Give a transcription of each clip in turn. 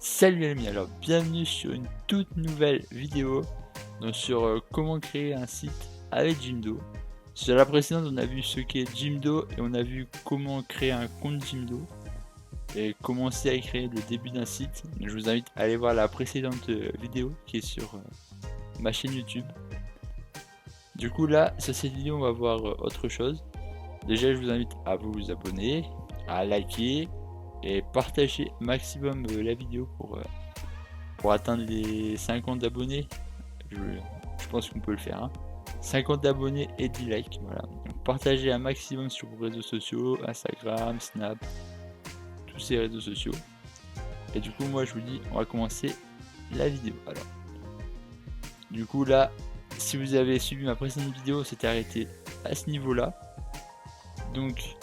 Salut les amis, alors bienvenue sur une toute nouvelle vidéo donc sur comment créer un site avec Jimdo. Sur la précédente on a vu ce qu'est Jimdo et on a vu comment créer un compte Jimdo et commencer à créer le début d'un site. Je vous invite à aller voir la précédente vidéo qui est sur ma chaîne YouTube. Du coup là sur cette vidéo on va voir autre chose. Déjà je vous invite à vous abonner, à liker et partager maximum la vidéo pour atteindre les 50 abonnés. Je pense qu'on peut le faire. 50 abonnés et 10 likes. Voilà. Donc partagez un maximum sur vos réseaux sociaux, Instagram, Snap, tous ces réseaux sociaux. Et du coup, moi je vous dis, on va commencer la vidéo. Alors, du coup, là, si vous avez suivi ma précédente vidéo, c'était arrêté à ce niveau-là. Donc,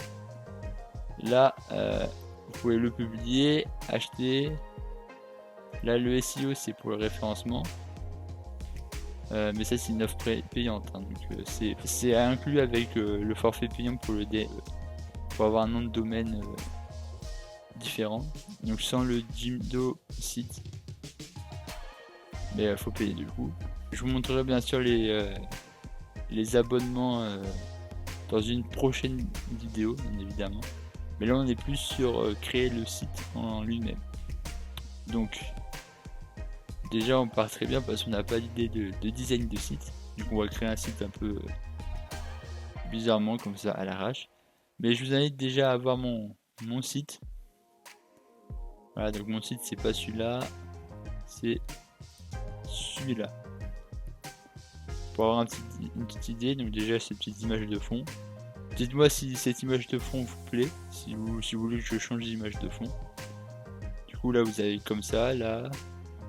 là, vous pouvez le publier, acheter. Là, le SEO, c'est pour le référencement. Mais ça c'est une offre payante, donc c'est inclus avec le forfait payant pour avoir un nom de domaine différent. Donc sans le Jimdo site, mais faut payer du coup. Je vous montrerai bien sûr les abonnements dans une prochaine vidéo, bien évidemment. Mais là on est plus sur créer le site en lui-même. Donc déjà on part très bien parce qu'on n'a pas d'idée de design de site. Du coup on va créer un site un peu bizarrement comme ça à l'arrache. Mais je vous invite déjà à voir mon site. Voilà, donc mon site c'est pas celui-là, c'est celui-là. Pour avoir une petite idée, donc déjà cette petite image de fond. Dites-moi si cette image de fond vous plaît, si vous voulez que je change d'image de fond. Du coup là vous avez comme ça, là,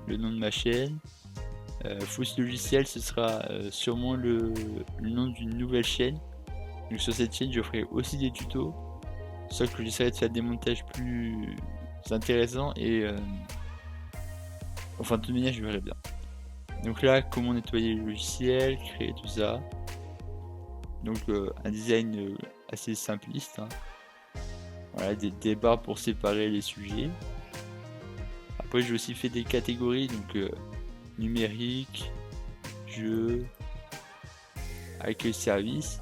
le nom de ma chaîne. Fausse logiciel, ce sera sûrement le nom d'une nouvelle chaîne. Donc sur cette chaîne je ferai aussi des tutos, sauf que j'essaierai de faire des montages plus intéressants et enfin de toute manière je verrai bien. Donc là comment nettoyer le logiciel, créer tout ça. Donc un design assez simpliste. Voilà, des barres pour séparer les sujets. Après j'ai aussi fait des catégories, donc numérique, jeu, accueil service.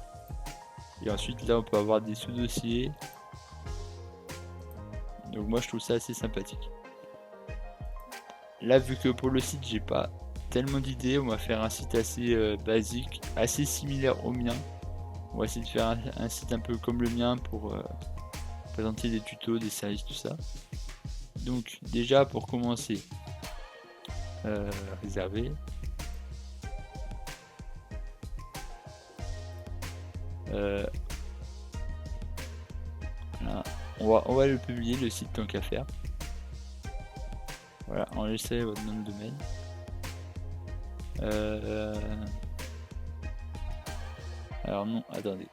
Et ensuite là on peut avoir des sous-dossiers. Donc moi je trouve ça assez sympathique. Là vu que pour le site j'ai pas tellement d'idées, on va faire un site assez basique, assez similaire au mien. On va essayer de faire un site un peu comme le mien pour présenter des tutos, des services, tout ça. Donc déjà pour commencer, réserver. Voilà. On va le publier le site tant qu'à faire. Voilà, enregistrez votre nom de domaine. Alors non, attendez.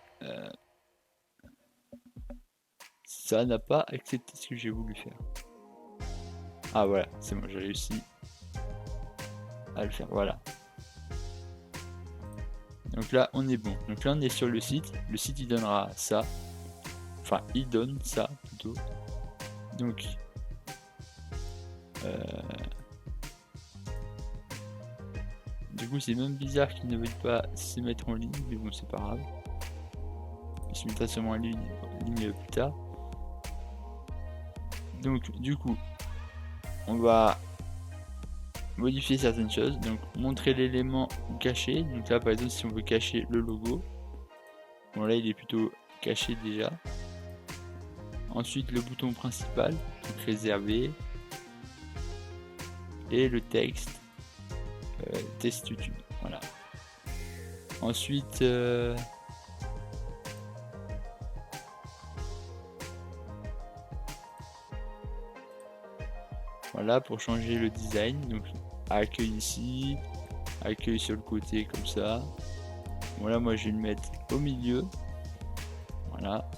Ça n'a pas accepté ce que j'ai voulu faire. Ah voilà, c'est bon, j'ai réussi à le faire, voilà. Donc là on est bon. Donc là on est sur le site. Le site il donnera ça. Enfin il donne ça plutôt. Donc du coup c'est même bizarre qu'il ne veuille pas se mettre en ligne, mais bon c'est pas grave. Il se mettra sûrement en ligne plus tard. Donc du coup on va modifier certaines choses, donc montrer l'élément caché. Donc là par exemple si on veut cacher le logo, bon là il est plutôt caché déjà. Ensuite le bouton principal, donc réservé, et le texte test YouTube, voilà. Ensuite voilà pour changer le design, donc accueil ici, accueil sur le côté comme ça. Voilà, moi je vais le mettre au milieu, voilà.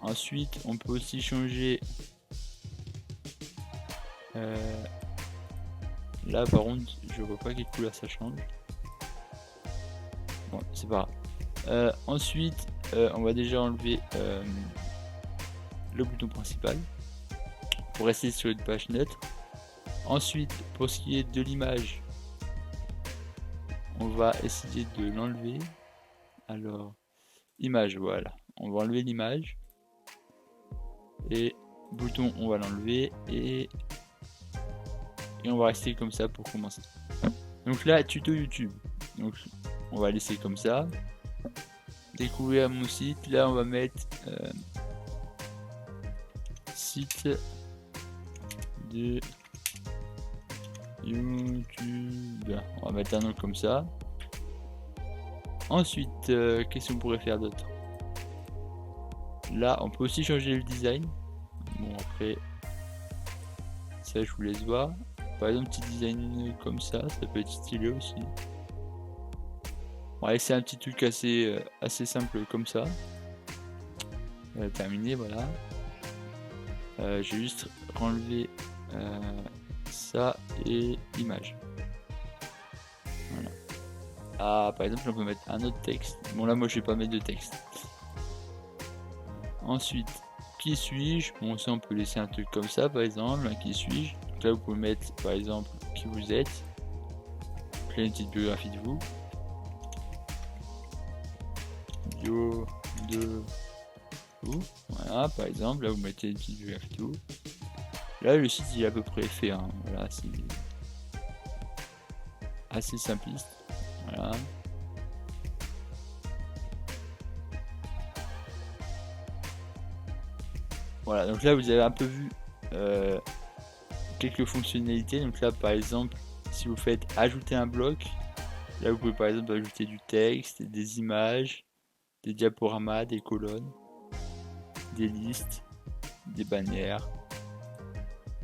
Ensuite on peut aussi changer là par contre je vois pas quelle couleur ça change. Bon c'est pas grave. Ensuite on va déjà enlever le bouton principal. pour rester sur une page neutre. Ensuite, pour ce qui est de l'image, on va essayer de l'enlever. Alors, image, voilà. On va enlever l'image. Et bouton, on va l'enlever. Et on va rester comme ça pour commencer. Donc là, tuto YouTube. Donc, on va laisser comme ça. Découvrir mon site. Là, on va mettre site de YouTube. On va mettre un nom comme ça. Ensuite, qu'est-ce qu'on pourrait faire d'autre? Là, on peut aussi changer le design. Bon, après, ça, je vous laisse voir. Par exemple, petit design comme ça peut être stylé aussi. On va laisser un petit truc assez simple comme ça. Terminé, voilà. Je vais juste enlever ça et image. Voilà. Ah, par exemple, on peut mettre un autre texte. Bon, là, moi, je vais pas mettre de texte. Ensuite, qui suis-je? Bon, ça, on peut laisser un truc comme ça, par exemple. Qui suis-je? Donc là, vous pouvez mettre, par exemple, qui vous êtes. Donc là, une petite biographie de vous. Bio de vous. Voilà, par exemple, là, vous mettez une petite biographie de vous. Là, le site, il est à peu près fait. Hein. Voilà, c'est assez simpliste. Voilà. Voilà, donc là vous avez un peu vu quelques fonctionnalités. Donc là par exemple, si vous faites ajouter un bloc, là vous pouvez par exemple ajouter du texte, des images, des diaporamas, des colonnes, des listes, des bannières,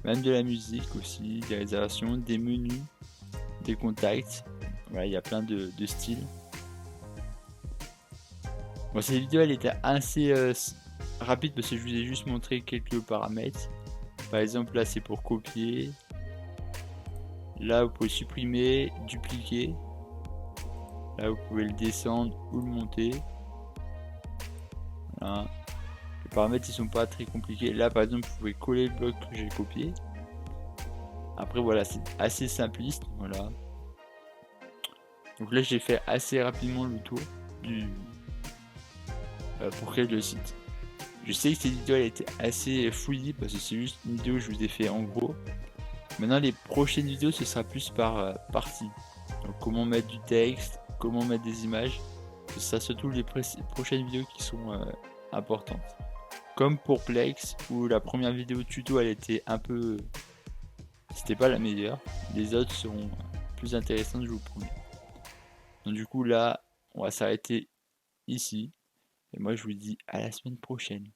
même de la musique aussi, des réservations, des menus, des contacts. Voilà, il y a plein de styles. Bon, cette vidéo elle était assez rapide parce que je vous ai juste montré quelques paramètres. Par exemple, là c'est pour copier. Là vous pouvez supprimer, dupliquer. Là vous pouvez le descendre ou le monter. Voilà. Les paramètres ils sont pas très compliqués. Là par exemple vous pouvez coller le bloc que j'ai copié. Après voilà, c'est assez simpliste. Voilà. Donc là j'ai fait assez rapidement le tour du pour créer le site. Je sais que cette vidéo elle était assez fouillie parce que c'est juste une vidéo que je vous ai fait en gros. Maintenant les prochaines vidéos ce sera plus par partie. Donc comment mettre du texte, comment mettre des images. Ce sera surtout les prochaines vidéos qui sont importantes. Comme pour Plex où la première vidéo tuto elle était un peu... C'était pas la meilleure. Les autres seront plus intéressantes je vous promets. Donc du coup là on va s'arrêter ici. Et moi je vous dis à la semaine prochaine.